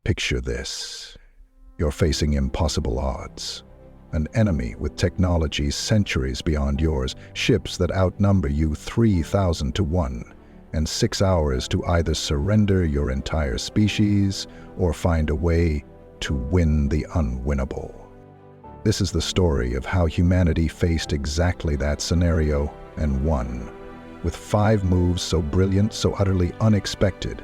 Picture this. You're facing impossible odds. An enemy with technology centuries beyond yours, ships that outnumber you 3,000 to 1, and 6 hours to either surrender your entire species or find a way to win the unwinnable. This is the story of how humanity faced exactly that scenario and won, with 5 moves so brilliant, so utterly unexpected,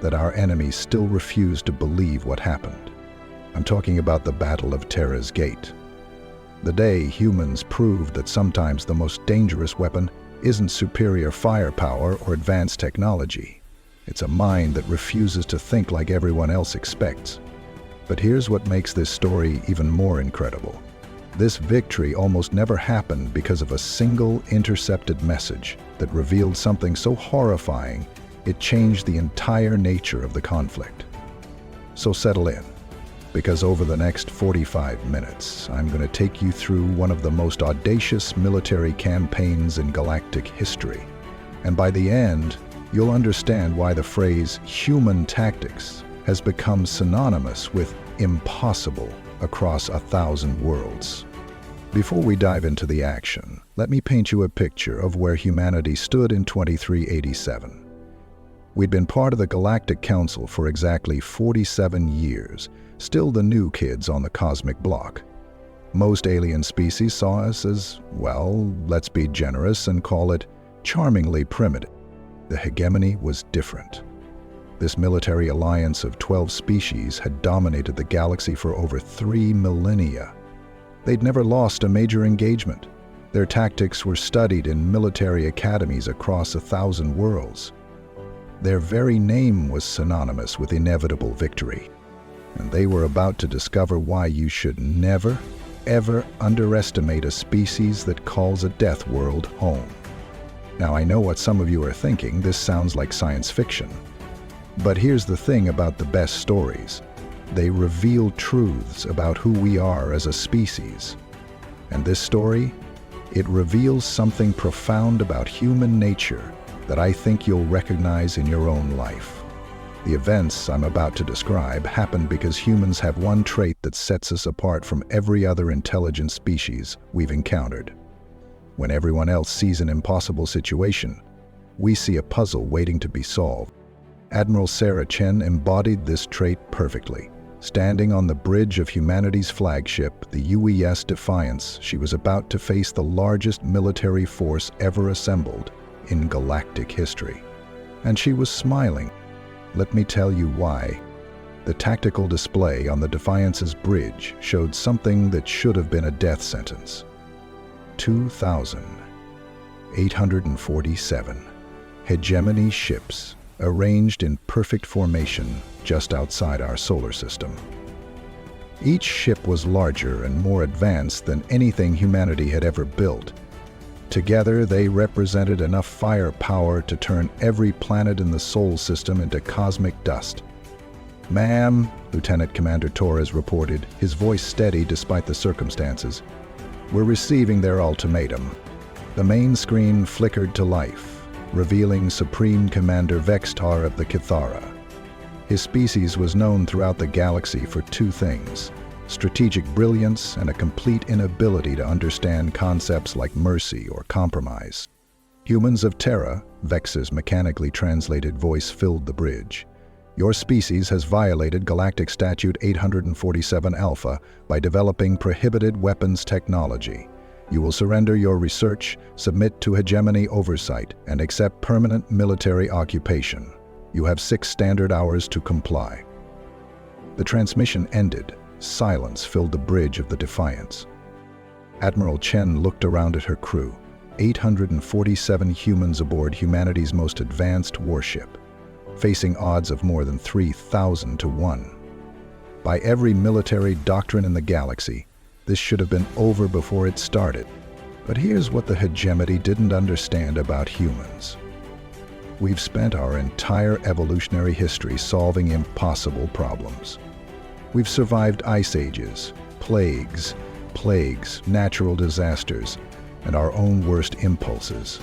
that our enemies still refused to believe what happened. I'm talking about the Battle of Terra's Gate. The day humans proved that sometimes the most dangerous weapon isn't superior firepower or advanced technology. It's a mind that refuses to think like everyone else expects. But here's what makes this story even more incredible. This victory almost never happened because of a single intercepted message that revealed something so horrifying it changed the entire nature of the conflict. So settle in, because over the next 45 minutes, I'm going to take you through one of the most audacious military campaigns in galactic history. And by the end, you'll understand why the phrase human tactics has become synonymous with impossible across 1,000 worlds. Before we dive into the action, let me paint you a picture of where humanity stood in 2387. We'd been part of the Galactic Council for exactly 47 years, still the new kids on the cosmic block. Most alien species saw us as, well, let's be generous and call it charmingly primitive. The hegemony was different. This military alliance of 12 species had dominated the galaxy for over 3 millennia. They'd never lost a major engagement. Their tactics were studied in military academies across 1,000 worlds. Their very name was synonymous with inevitable victory. And they were about to discover why you should never, ever underestimate a species that calls a death world home. Now, I know what some of you are thinking. This sounds like science fiction. But here's the thing about the best stories. They reveal truths about who we are as a species. And this story, it reveals something profound about human nature that I think you'll recognize in your own life. The events I'm about to describe happened because humans have one trait that sets us apart from every other intelligent species we've encountered. When everyone else sees an impossible situation, we see a puzzle waiting to be solved. Admiral Chen embodied this trait perfectly. Standing on the bridge of humanity's flagship, the UES Defiance, she was about to face the largest military force ever assembled in galactic history. And she was smiling. Let me tell you why. The tactical display on the Defiance's bridge showed something that should have been a death sentence. 2,847 hegemony ships arranged in perfect formation just outside our solar system. Each ship was larger and more advanced than anything humanity had ever built. Together, they represented enough firepower to turn every planet in the Sol system into cosmic dust. "Ma'am," Lieutenant Commander Torres reported, his voice steady despite the circumstances, "we're receiving their ultimatum." The main screen flickered to life, revealing Supreme Commander Vextar of the Kithara. His species was known throughout the galaxy for 2 things: strategic brilliance and a complete inability to understand concepts like mercy or compromise. "Humans of Terra," Vex's mechanically translated voice filled the bridge. "Your species has violated Galactic Statute 847 Alpha by developing prohibited weapons technology. You will surrender your research, submit to hegemony oversight, and accept permanent military occupation. You have 6 standard hours to comply." The transmission ended. Silence filled the bridge of the Defiance. Admiral Chen looked around at her crew, 847 humans aboard humanity's most advanced warship, facing odds of more than 3,000 to 1. By every military doctrine in the galaxy, this should have been over before it started. But here's what the hegemony didn't understand about humans. We've spent our entire evolutionary history solving impossible problems. We've survived ice ages, plagues, natural disasters, and our own worst impulses.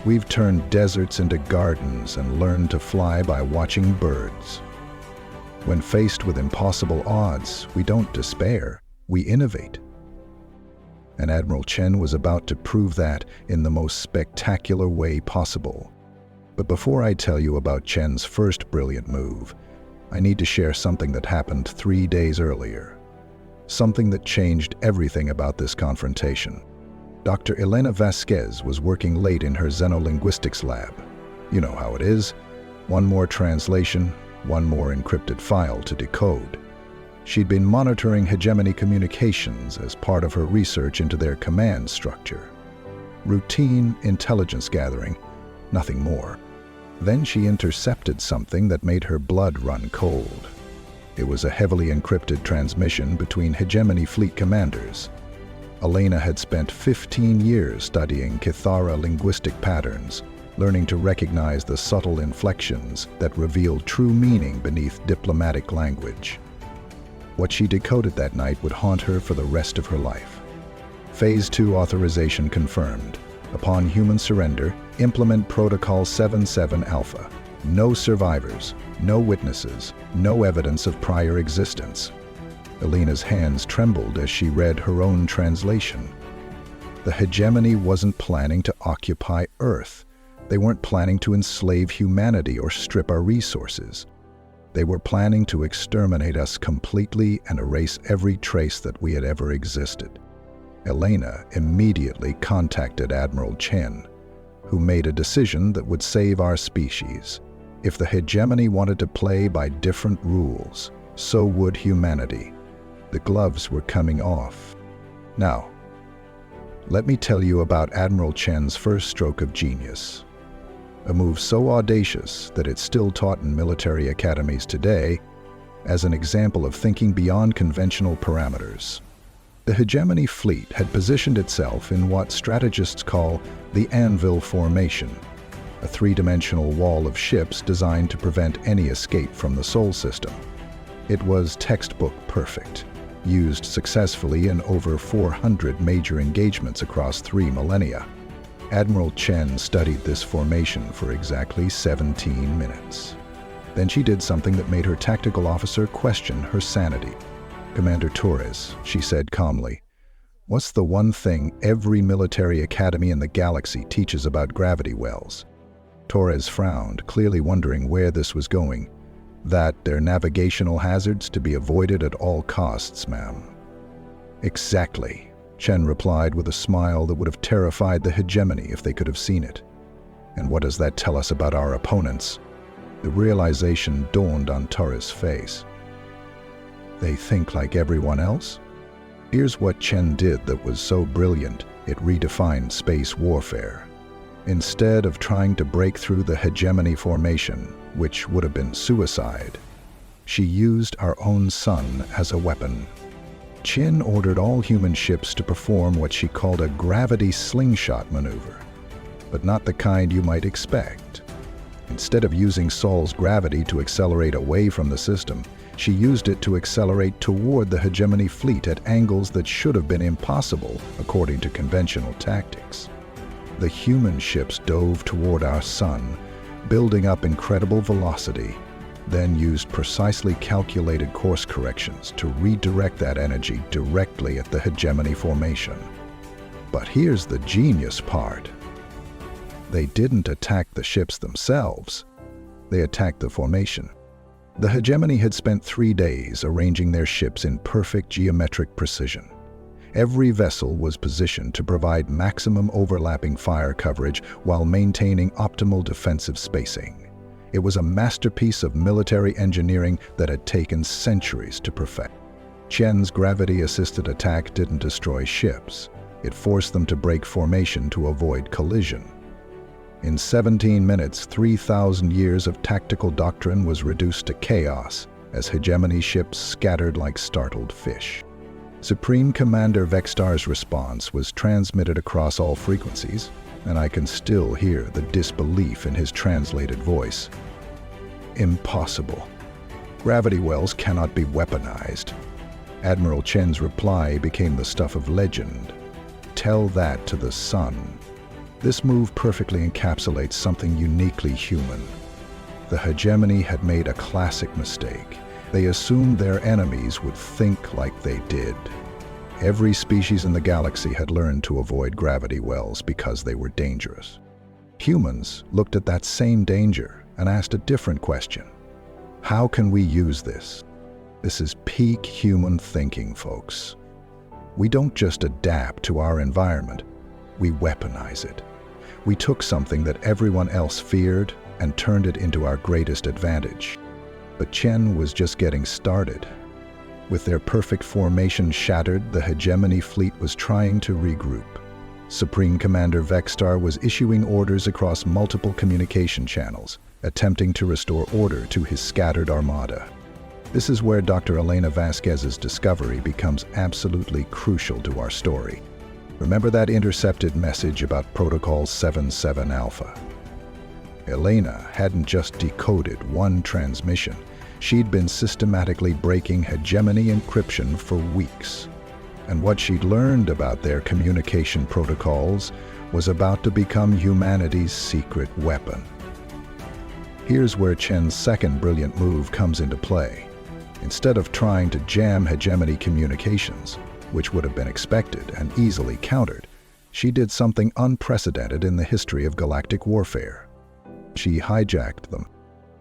We've turned deserts into gardens and learned to fly by watching birds. When faced with impossible odds, we don't despair, we innovate. And Admiral Chen was about to prove that in the most spectacular way possible. But before I tell you about Chen's first brilliant move, I need to share something that happened 3 days earlier. Something that changed everything about this confrontation. Dr. Elena Vasquez was working late in her xenolinguistics lab. You know how it is. One more translation, one more encrypted file to decode. She'd been monitoring hegemony communications as part of her research into their command structure. Routine intelligence gathering, nothing more. Then she intercepted something that made her blood run cold. It was a heavily encrypted transmission between hegemony fleet commanders. Elena had spent 15 years studying Kithara linguistic patterns, learning to recognize the subtle inflections that revealed true meaning beneath diplomatic language. What she decoded that night would haunt her for the rest of her life. Phase 2 authorization confirmed. Upon human surrender, implement Protocol 77 Alpha. No survivors, no witnesses, no evidence of prior existence. Elena's hands trembled as she read her own translation. The hegemony wasn't planning to occupy Earth. They weren't planning to enslave humanity or strip our resources. They were planning to exterminate us completely and erase every trace that we had ever existed. Elena immediately contacted Admiral Chen, who made a decision that would save our species. If the hegemony wanted to play by different rules, so would humanity. The gloves were coming off. Now, let me tell you about Admiral Chen's first stroke of genius. A move so audacious that it's still taught in military academies today as an example of thinking beyond conventional parameters. The hegemony fleet had positioned itself in what strategists call the anvil formation, a three-dimensional wall of ships designed to prevent any escape from the Sol system. It was textbook perfect, used successfully in over 400 major engagements across 3 millennia. Admiral Chen studied this formation for exactly 17 minutes. Then she did something that made her tactical officer question her sanity. "Commander Torres," she said calmly, "what's the one thing every military academy in the galaxy teaches about gravity wells?" Torres frowned, clearly wondering where this was going. "That they're navigational hazards to be avoided at all costs, ma'am." "Exactly," Chen replied with a smile that would have terrified the hegemony if they could have seen it. "And what does that tell us about our opponents?" The realization dawned on Torres' face. "They think like everyone else?" Here's what Chen did that was so brilliant, it redefined space warfare. Instead of trying to break through the hegemony formation, which would have been suicide, she used our own sun as a weapon. Chen ordered all human ships to perform what she called a gravity slingshot maneuver, but not the kind you might expect. Instead of using Sol's gravity to accelerate away from the system, she used it to accelerate toward the hegemony fleet at angles that should have been impossible according to conventional tactics. The human ships dove toward our sun, building up incredible velocity, then used precisely calculated course corrections to redirect that energy directly at the hegemony formation. But here's the genius part. They didn't attack the ships themselves. They attacked the formation. The hegemony had spent 3 days arranging their ships in perfect geometric precision. Every vessel was positioned to provide maximum overlapping fire coverage while maintaining optimal defensive spacing. It was a masterpiece of military engineering that had taken centuries to perfect. Chen's gravity-assisted attack didn't destroy ships. It forced them to break formation to avoid collision. In 17 minutes, 3,000 years of tactical doctrine was reduced to chaos as hegemony ships scattered like startled fish. Supreme Commander Vextar's response was transmitted across all frequencies, and I can still hear the disbelief in his translated voice. "Impossible. Gravity wells cannot be weaponized." Admiral Chen's reply became the stuff of legend. "Tell that to the sun." This move perfectly encapsulates something uniquely human. The hegemony had made a classic mistake, They assumed their enemies would think like they did. Every species in the galaxy had learned to avoid gravity wells because they were dangerous. Humans looked at that same danger and asked a different question. How can we use this? This is peak human thinking, folks. We don't just adapt to our environment, we weaponize it. We took something that everyone else feared and turned it into our greatest advantage. But Chen was just getting started. With their perfect formation shattered, the hegemony fleet was trying to regroup. Supreme Commander Vexstar was issuing orders across multiple communication channels, attempting to restore order to his scattered armada. This is where Dr. Elena Vasquez's discovery becomes absolutely crucial to our story. Remember that intercepted message about Protocol 77 Alpha? Elena hadn't just decoded one transmission. She'd been systematically breaking hegemony encryption for weeks. And what she'd learned about their communication protocols was about to become humanity's secret weapon. Here's where Chen's second brilliant move comes into play. Instead of trying to jam hegemony communications, which would have been expected and easily countered, she did something unprecedented in the history of galactic warfare. She hijacked them.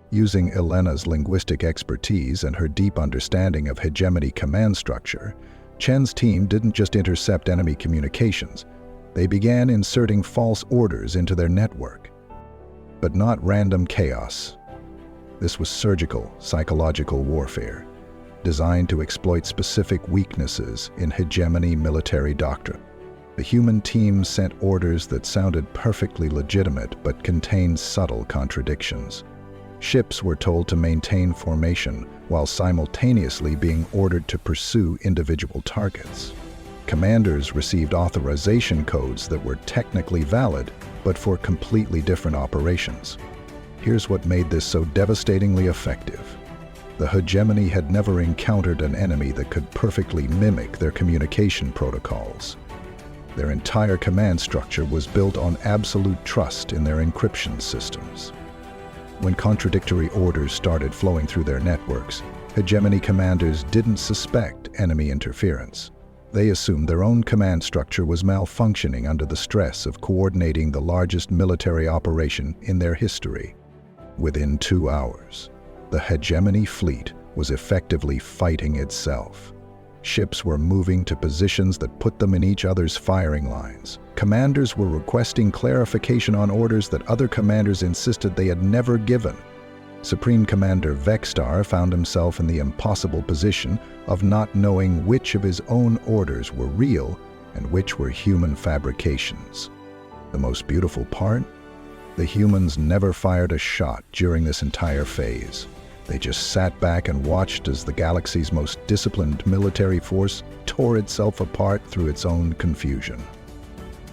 Using Elena's linguistic expertise and her deep understanding of hegemony command structure, Chen's team didn't just intercept enemy communications, they began inserting false orders into their network. But not random chaos. This was surgical, psychological warfare, designed to exploit specific weaknesses in hegemony military doctrine. The human team sent orders that sounded perfectly legitimate but contained subtle contradictions. Ships were told to maintain formation while simultaneously being ordered to pursue individual targets. Commanders received authorization codes that were technically valid, but for completely different operations. Here's what made this so devastatingly effective. The hegemony had never encountered an enemy that could perfectly mimic their communication protocols. Their entire command structure was built on absolute trust in their encryption systems. When contradictory orders started flowing through their networks, hegemony commanders didn't suspect enemy interference. They assumed their own command structure was malfunctioning under the stress of coordinating the largest military operation in their history. Within 2 hours, the hegemony fleet was effectively fighting itself. Ships were moving to positions that put them in each other's firing lines. Commanders were requesting clarification on orders that other commanders insisted they had never given. Supreme Commander Vexstar found himself in the impossible position of not knowing which of his own orders were real and which were human fabrications. The most beautiful part? The humans never fired a shot during this entire phase. They just sat back and watched as the galaxy's most disciplined military force tore itself apart through its own confusion.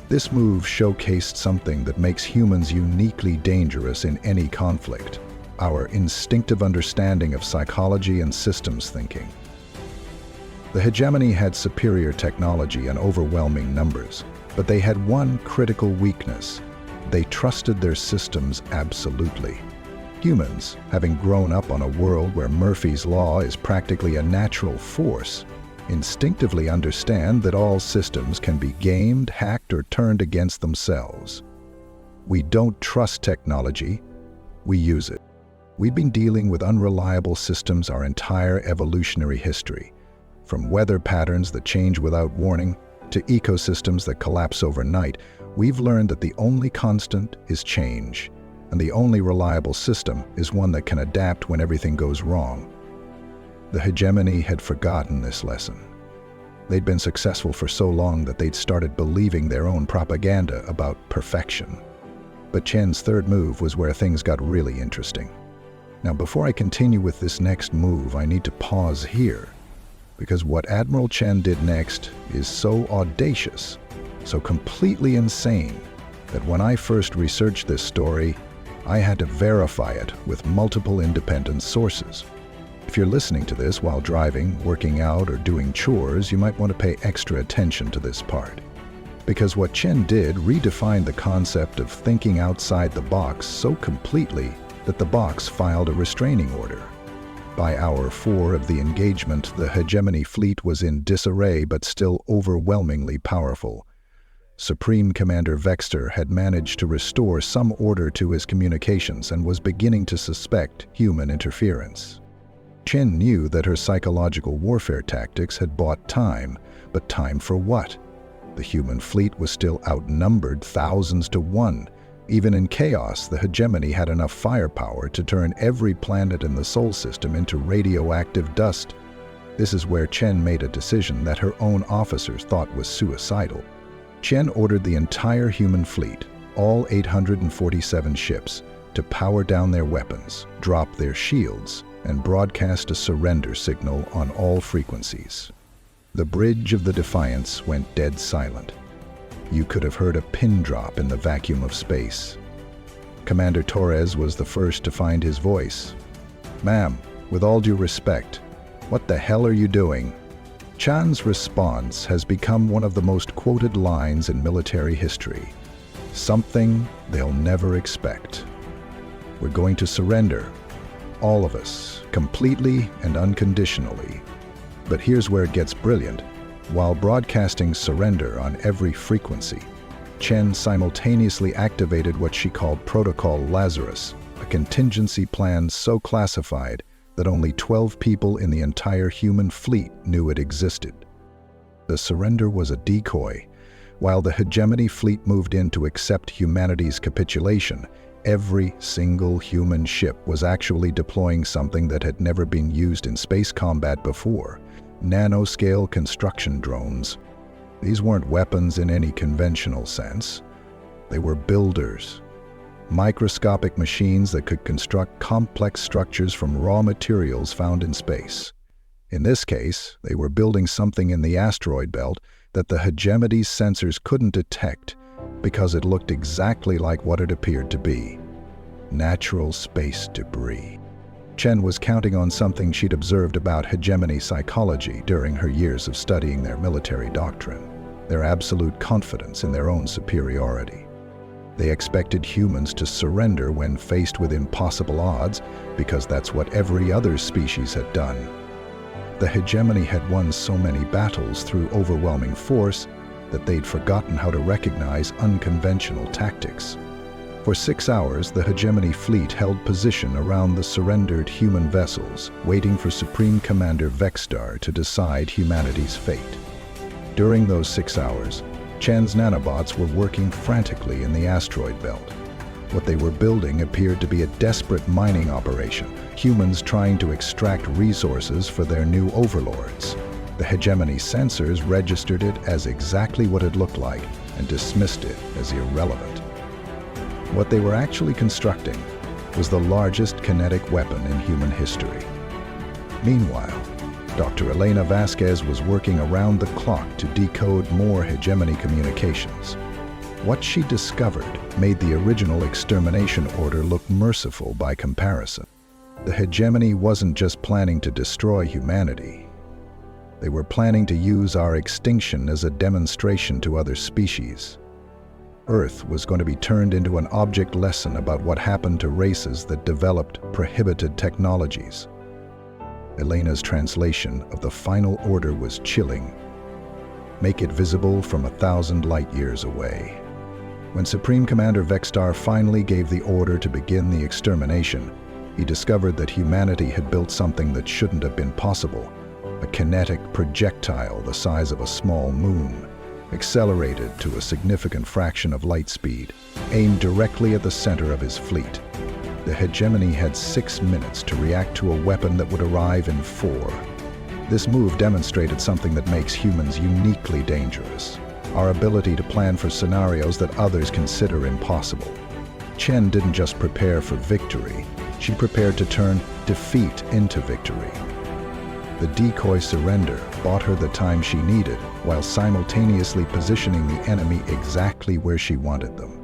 This move showcased something that makes humans uniquely dangerous in any conflict: our instinctive understanding of psychology and systems thinking. The hegemony had superior technology and overwhelming numbers, but they had one critical weakness: they trusted their systems absolutely. Humans, having grown up on a world where Murphy's Law is practically a natural force, instinctively understand that all systems can be gamed, hacked, or turned against themselves. We don't trust technology, we use it. We've been dealing with unreliable systems our entire evolutionary history, from weather patterns that change without warning to ecosystems that collapse overnight. We've learned that the only constant is change, and the only reliable system is one that can adapt when everything goes wrong. The hegemony had forgotten this lesson. They'd been successful for so long that they'd started believing their own propaganda about perfection. But Chen's third move was where things got really interesting. Now, before I continue with this next move, I need to pause here, because what Admiral Chen did next is so audacious, so completely insane, that when I first researched this story, I had to verify it with multiple independent sources. If you're listening to this while driving, working out, or doing chores, you might want to pay extra attention to this part. Because what Chen did redefined the concept of thinking outside the box so completely that the box filed a restraining order. By hour 4 of the engagement, the hegemony fleet was in disarray but still overwhelmingly powerful. Supreme Commander Vexter had managed to restore some order to his communications and was beginning to suspect human interference. Chen knew that her psychological warfare tactics had bought time, but time for what? The human fleet was still outnumbered thousands to one. Even in chaos, the hegemony had enough firepower to turn every planet in the Sol system into radioactive dust. This is where Chen made a decision that her own officers thought was suicidal. Chen ordered the entire human fleet, all 847 ships, to power down their weapons, drop their shields, and broadcast a surrender signal on all frequencies. The bridge of the Defiance went dead silent. You could have heard a pin drop in the vacuum of space. Commander Torres was the first to find his voice. "Ma'am, with all due respect, what the hell are you doing?" Chan's response has become one of the most quoted lines in military history. Something they'll never expect. We're going to surrender. All of us, completely and unconditionally. But here's where it gets brilliant. While broadcasting surrender on every frequency, Chen simultaneously activated what she called Protocol Lazarus, a contingency plan so classified that only 12 people in the entire human fleet knew it existed. The surrender was a decoy. While the hegemony fleet moved in to accept humanity's capitulation, every single human ship was actually deploying something that had never been used in space combat before: nanoscale construction drones. These weren't weapons in any conventional sense. They were builders. Microscopic machines that could construct complex structures from raw materials found in space. In this case, they were building something in the asteroid belt that the hegemony's sensors couldn't detect because it looked exactly like what it appeared to be: natural space debris. Chen was counting on something she'd observed about hegemony psychology during her years of studying their military doctrine: their absolute confidence in their own superiority. They expected humans to surrender when faced with impossible odds because that's what every other species had done. The hegemony had won so many battles through overwhelming force that they'd forgotten how to recognize unconventional tactics. For 6 hours, the hegemony fleet held position around the surrendered human vessels, waiting for Supreme Commander Vextar to decide humanity's fate. During those 6 hours, Chen's nanobots were working frantically in the asteroid belt. What they were building appeared to be a desperate mining operation, humans trying to extract resources for their new overlords. The hegemony sensors registered it as exactly what it looked like and dismissed it as irrelevant. What they were actually constructing was the largest kinetic weapon in human history. Meanwhile, Dr. Elena Vasquez was working around the clock to decode more hegemony communications. What she discovered made the original extermination order look merciful by comparison. The hegemony wasn't just planning to destroy humanity. They were planning to use our extinction as a demonstration to other species. Earth was going to be turned into an object lesson about what happened to races that developed prohibited technologies. Elena's translation of the final order was chilling. Make it visible from 1,000 light years away. When Supreme Commander Vextar finally gave the order to begin the extermination, he discovered that humanity had built something that shouldn't have been possible: a kinetic projectile the size of a small moon, accelerated to a significant fraction of light speed, aimed directly at the center of his fleet. The hegemony had 6 minutes to react to a weapon that would arrive in 4. This move demonstrated something that makes humans uniquely dangerous: our ability to plan for scenarios that others consider impossible. Chen didn't just prepare for victory, she prepared to turn defeat into victory. The decoy surrender bought her the time she needed while simultaneously positioning the enemy exactly where she wanted them.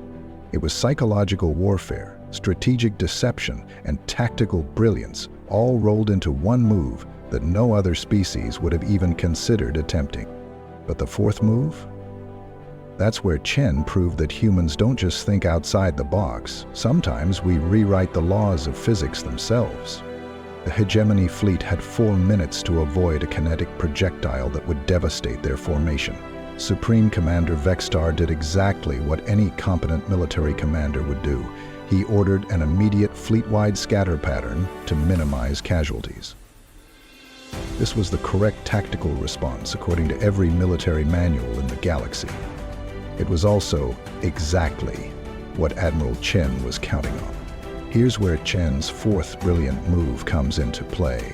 It was psychological warfare, strategic deception, and tactical brilliance all rolled into one move that no other species would have even considered attempting. But the fourth move? That's where Chen proved that humans don't just think outside the box. Sometimes we rewrite the laws of physics themselves. The hegemony fleet had 4 minutes to avoid a kinetic projectile that would devastate their formation. Supreme Commander Vexstar did exactly what any competent military commander would do. He ordered an immediate fleet-wide scatter pattern to minimize casualties. This was the correct tactical response according to every military manual in the galaxy. It was also exactly what Admiral Chen was counting on. Here's where Chen's fourth brilliant move comes into play,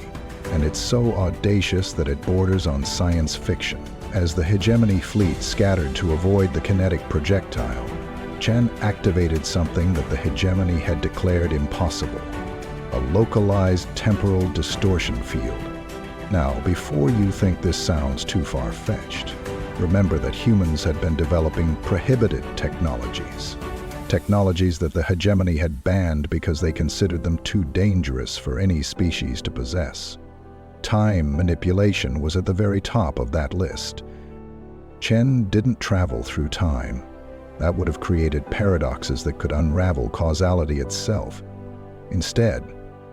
and it's so audacious that it borders on science fiction. As the hegemony fleet scattered to avoid the kinetic projectile, Chen activated something that the hegemony had declared impossible: a localized temporal distortion field. Now, before you think this sounds too far-fetched, remember that humans had been developing prohibited technologies that the hegemony had banned because they considered them too dangerous for any species to possess. Time manipulation was at the very top of that list. Chen didn't travel through time. That would have created paradoxes that could unravel causality itself. Instead,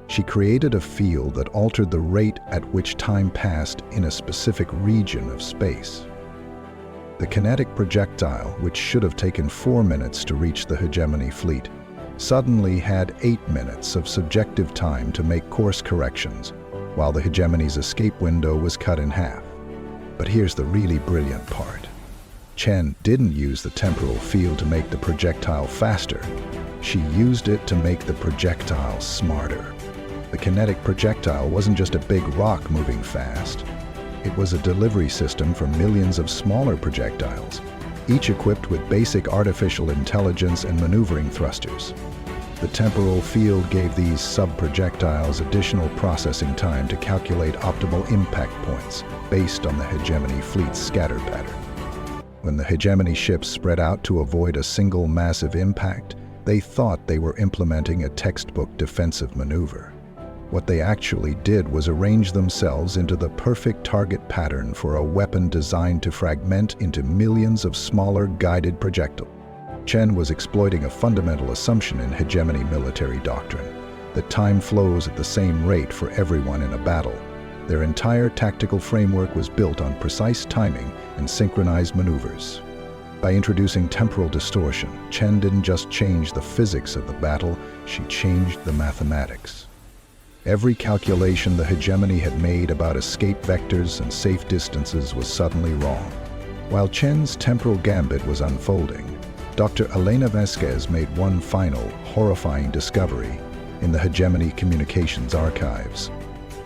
she created a field that altered the rate at which time passed in a specific region of space. The kinetic projectile, which should have taken 4 minutes to reach the hegemony fleet, suddenly had 8 minutes of subjective time to make course corrections, while the hegemony's escape window was cut in half. But here's the really brilliant part. Chen didn't use the temporal field to make the projectile faster. She used it to make the projectile smarter. The kinetic projectile wasn't just a big rock moving fast. It was a delivery system for millions of smaller projectiles, each equipped with basic artificial intelligence and maneuvering thrusters. The temporal field gave these sub-projectiles additional processing time to calculate optimal impact points based on the hegemony fleet's scatter pattern. When the hegemony ships spread out to avoid a single massive impact, they thought they were implementing a textbook defensive maneuver. What they actually did was arrange themselves into the perfect target pattern for a weapon designed to fragment into millions of smaller guided projectiles. Chen was exploiting a fundamental assumption in hegemony military doctrine, that time flows at the same rate for everyone in a battle. Their entire tactical framework was built on precise timing and synchronized maneuvers. By introducing temporal distortion, Chen didn't just change the physics of the battle, she changed the mathematics. Every calculation the hegemony had made about escape vectors and safe distances was suddenly wrong. While Chen's temporal gambit was unfolding, Dr. Elena Vasquez made one final, horrifying discovery in the hegemony communications archives.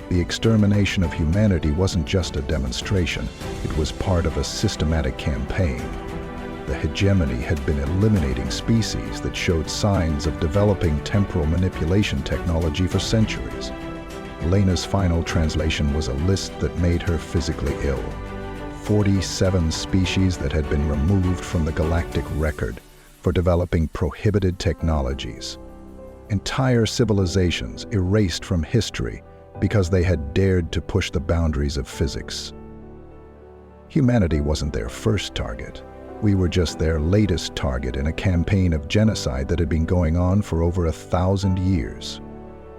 The extermination of humanity wasn't just a demonstration, it was part of a systematic campaign. The hegemony had been eliminating species that showed signs of developing temporal manipulation technology for centuries. Elena's final translation was a list that made her physically ill. 47 species that had been removed from the galactic record for developing prohibited technologies. Entire civilizations erased from history because they had dared to push the boundaries of physics. Humanity wasn't their first target. We were just their latest target in a campaign of genocide that had been going on for over 1,000 years.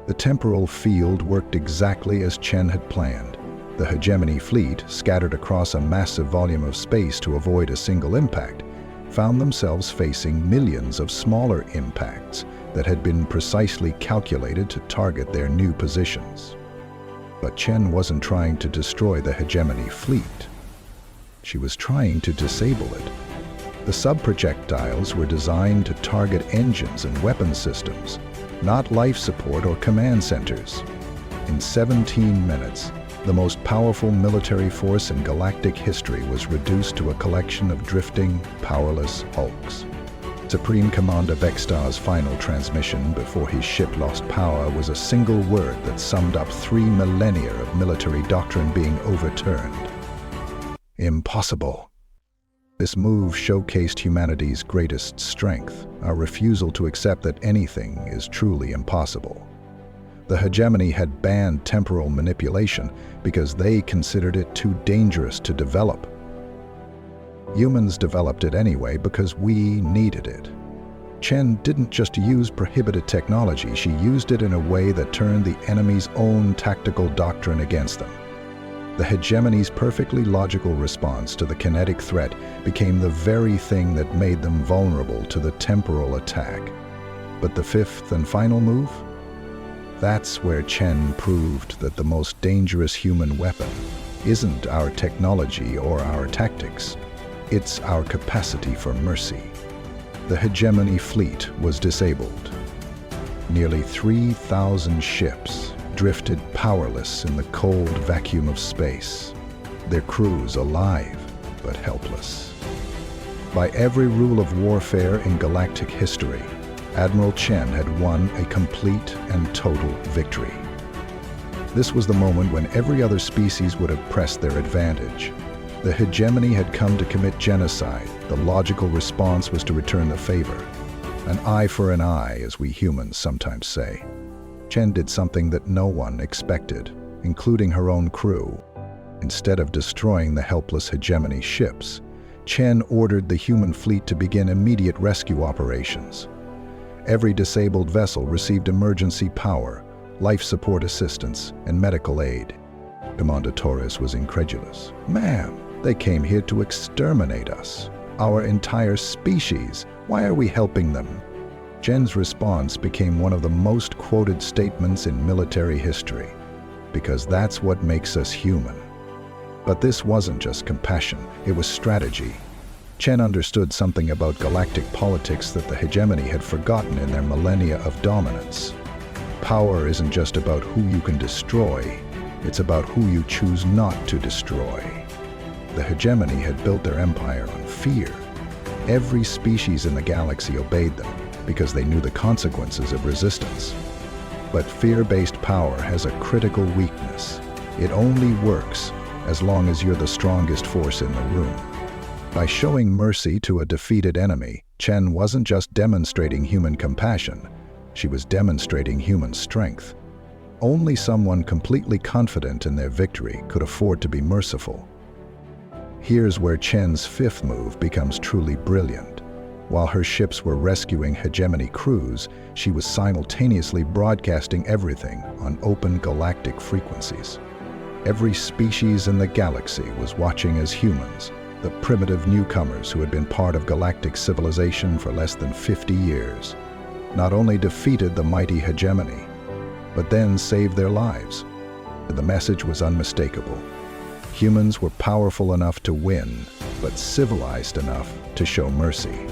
The temporal field worked exactly as Chen had planned. The hegemony fleet, scattered across a massive volume of space to avoid a single impact, found themselves facing millions of smaller impacts that had been precisely calculated to target their new positions. But Chen wasn't trying to destroy the hegemony fleet. She was trying to disable it. The sub-projectiles were designed to target engines and weapon systems, not life support or command centers. In 17 minutes, the most powerful military force in galactic history was reduced to a collection of drifting, powerless hulks. Supreme Commander Vexstar's final transmission before his ship lost power was a single word that summed up 3 millennia of military doctrine being overturned. Impossible. This move showcased humanity's greatest strength, our refusal to accept that anything is truly impossible. The hegemony had banned temporal manipulation because they considered it too dangerous to develop. Humans developed it anyway because we needed it. Chen didn't just use prohibited technology, she used it in a way that turned the enemy's own tactical doctrine against them. The hegemony's perfectly logical response to the kinetic threat became the very thing that made them vulnerable to the temporal attack. But the fifth and final move? That's where Chen proved that the most dangerous human weapon isn't our technology or our tactics. It's our capacity for mercy. The hegemony fleet was disabled. Nearly 3,000 ships drifted powerless in the cold vacuum of space, their crews alive but helpless. By every rule of warfare in galactic history, Admiral Chen had won a complete and total victory. This was the moment when every other species would have pressed their advantage. The hegemony had come to commit genocide. The logical response was to return the favor. An eye for an eye, as we humans sometimes say. Chen did something that no one expected, including her own crew. Instead of destroying the helpless hegemony ships, Chen ordered the human fleet to begin immediate rescue operations. Every disabled vessel received emergency power, life support assistance, and medical aid. Commander Torres was incredulous. "Ma'am, they came here to exterminate us. Our entire species. Why are we helping them?" Chen's response became one of the most quoted statements in military history, because that's what makes us human. But this wasn't just compassion, it was strategy. Chen understood something about galactic politics that the hegemony had forgotten in their millennia of dominance. Power isn't just about who you can destroy, it's about who you choose not to destroy. The hegemony had built their empire on fear. Every species in the galaxy obeyed them because they knew the consequences of resistance. But fear-based power has a critical weakness. It only works as long as you're the strongest force in the room. By showing mercy to a defeated enemy, Chen wasn't just demonstrating human compassion, she was demonstrating human strength. Only someone completely confident in their victory could afford to be merciful. Here's where Chen's fifth move becomes truly brilliant. While her ships were rescuing hegemony crews, she was simultaneously broadcasting everything on open galactic frequencies. Every species in the galaxy was watching as humans, the primitive newcomers who had been part of galactic civilization for less than 50 years, not only defeated the mighty hegemony, but then saved their lives. The message was unmistakable. Humans were powerful enough to win, but civilized enough to show mercy.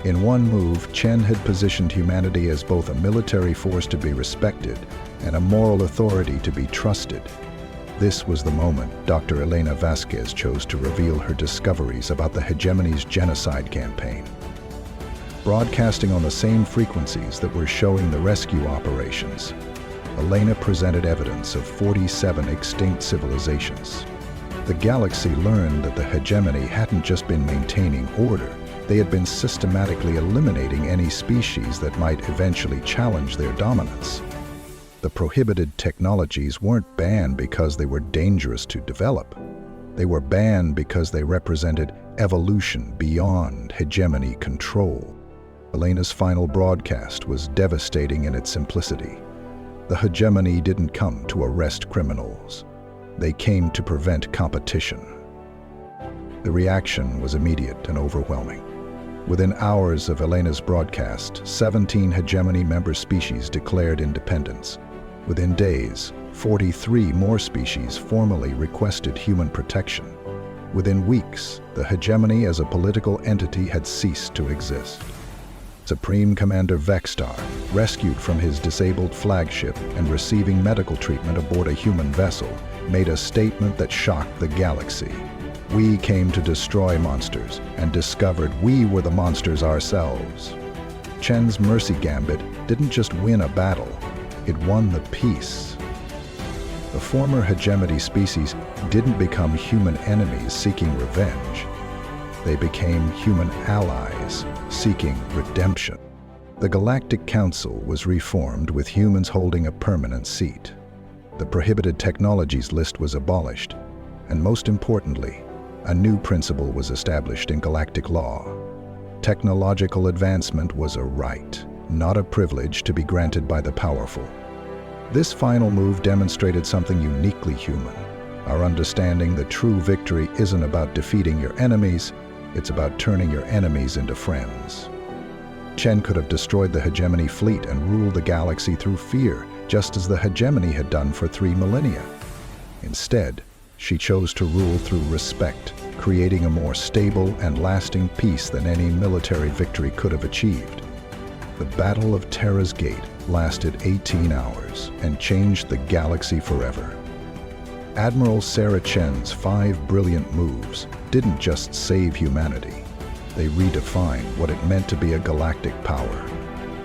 In one move, Chen had positioned humanity as both a military force to be respected and a moral authority to be trusted. This was the moment Dr. Elena Vasquez chose to reveal her discoveries about the hegemony's genocide campaign. Broadcasting on the same frequencies that were showing the rescue operations, Elena presented evidence of 47 extinct civilizations. The galaxy learned that the hegemony hadn't just been maintaining order, they had been systematically eliminating any species that might eventually challenge their dominance. The prohibited technologies weren't banned because they were dangerous to develop. They were banned because they represented evolution beyond hegemony control. Elena's final broadcast was devastating in its simplicity. The hegemony didn't come to arrest criminals. They came to prevent competition. The reaction was immediate and overwhelming. Within hours of Elena's broadcast, 17 hegemony member species declared independence. Within days, 43 more species formally requested human protection. Within weeks, the hegemony as a political entity had ceased to exist. Supreme Commander Vexstar, rescued from his disabled flagship and receiving medical treatment aboard a human vessel, made a statement that shocked the galaxy. "We came to destroy monsters and discovered we were the monsters ourselves." Chen's Mercy Gambit didn't just win a battle, it won the peace. The former hegemony species didn't become human enemies seeking revenge. They became human allies seeking redemption. The Galactic Council was reformed with humans holding a permanent seat. The prohibited technologies list was abolished, and most importantly, a new principle was established in galactic law. Technological advancement was a right, not a privilege to be granted by the powerful. This final move demonstrated something uniquely human. Our understanding that true victory isn't about defeating your enemies, it's about turning your enemies into friends. Chen could have destroyed the hegemony fleet and ruled the galaxy through fear, just as the hegemony had done for 3 millennia. Instead, she chose to rule through respect, creating a more stable and lasting peace than any military victory could have achieved. The Battle of Terra's Gate lasted 18 hours and changed the galaxy forever. Admiral Chen's 5 brilliant moves didn't just save humanity. They redefined what it meant to be a galactic power.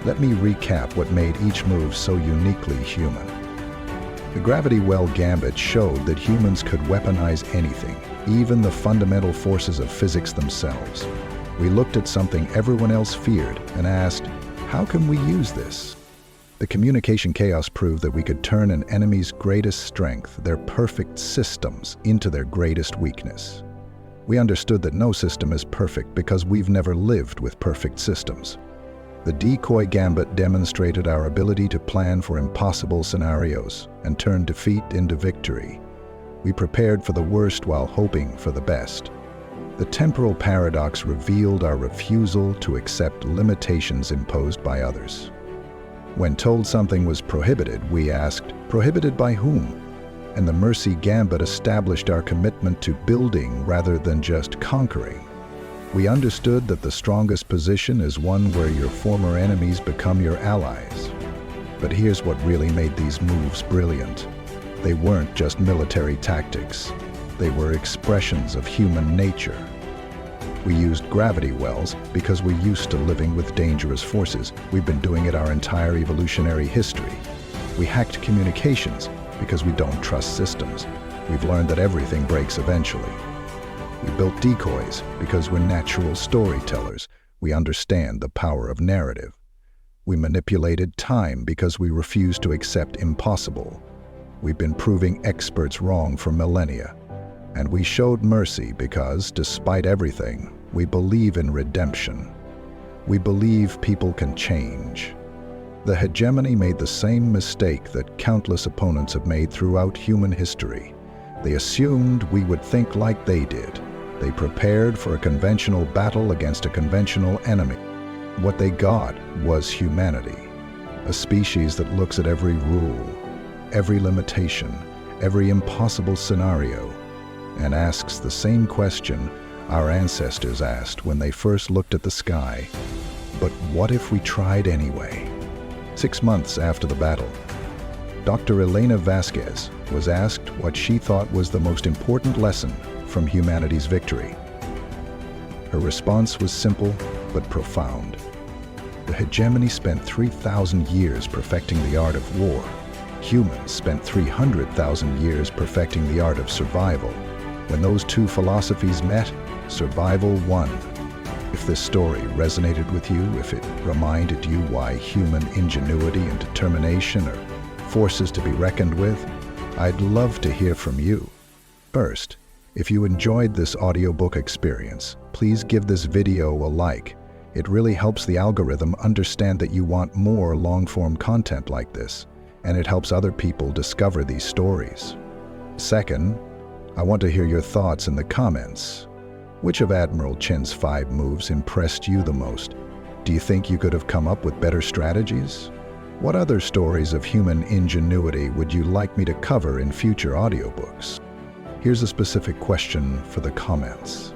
Let me recap what made each move so uniquely human. The Gravity Well Gambit showed that humans could weaponize anything, even the fundamental forces of physics themselves. We looked at something everyone else feared and asked, how can we use this? The communication chaos proved that we could turn an enemy's greatest strength, their perfect systems, into their greatest weakness. We understood that no system is perfect because we've never lived with perfect systems. The Decoy Gambit demonstrated our ability to plan for impossible scenarios and turn defeat into victory. We prepared for the worst while hoping for the best. The Temporal Paradox revealed our refusal to accept limitations imposed by others. When told something was prohibited, we asked, prohibited by whom? And the Mercy Gambit established our commitment to building rather than just conquering. We understood that the strongest position is one where your former enemies become your allies. But here's what really made these moves brilliant. They weren't just military tactics. They were expressions of human nature. We used gravity wells because we're used to living with dangerous forces. We've been doing it our entire evolutionary history. We hacked communications because we don't trust systems. We've learned that everything breaks eventually. We built decoys because we're natural storytellers. We understand the power of narrative. We manipulated time because we refuse to accept impossible. We've been proving experts wrong for millennia. And we showed mercy because, despite everything, we believe in redemption. We believe people can change. The hegemony made the same mistake that countless opponents have made throughout human history. They assumed we would think like they did. They prepared for a conventional battle against a conventional enemy. What they got was humanity, a species that looks at every rule, every limitation, every impossible scenario, and asks the same question our ancestors asked when they first looked at the sky. But what if we tried anyway? 6 months after the battle, Dr. Elena Vasquez was asked what she thought was the most important lesson from humanity's victory. Her response was simple but profound. The hegemony spent 3,000 years perfecting the art of war. Humans spent 300,000 years perfecting the art of survival. When those two philosophies met, survival won. If this story resonated with you, if it reminded you why human ingenuity and determination are forces to be reckoned with, I'd love to hear from you. First, if you enjoyed this audiobook experience, please give this video a like. It really helps the algorithm understand that you want more long-form content like this, and it helps other people discover these stories. Second, I want to hear your thoughts in the comments. Which of Admiral Chen's 5 moves impressed you the most? Do you think you could have come up with better strategies? What other stories of human ingenuity would you like me to cover in future audiobooks? Here's a specific question for the comments.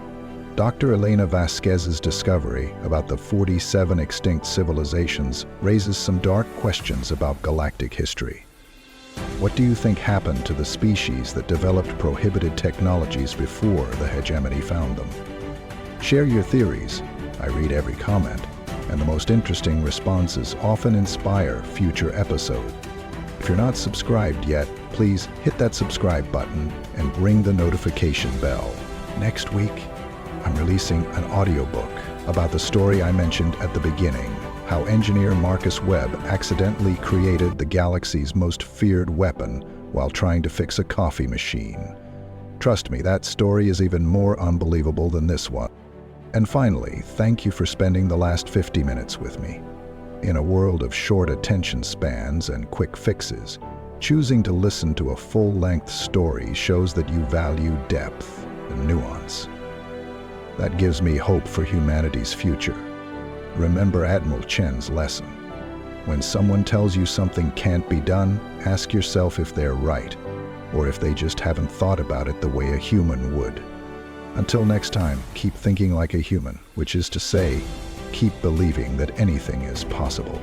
Dr. Elena Vasquez's discovery about the 47 extinct civilizations raises some dark questions about galactic history. What do you think happened to the species that developed prohibited technologies before the hegemony found them? Share your theories. I read every comment, and the most interesting responses often inspire future episodes. If you're not subscribed yet, please hit that subscribe button and ring the notification bell. Next week, I'm releasing an audiobook about the story I mentioned at the beginning, how engineer Marcus Webb accidentally created the galaxy's most feared weapon while trying to fix a coffee machine. Trust me, that story is even more unbelievable than this one. And finally, thank you for spending the last 50 minutes with me. In a world of short attention spans and quick fixes, choosing to listen to a full-length story shows that you value depth and nuance. That gives me hope for humanity's future. Remember Admiral Chen's lesson. When someone tells you something can't be done, ask yourself if they're right, or if they just haven't thought about it the way a human would. Until next time, keep thinking like a human, which is to say, keep believing that anything is possible.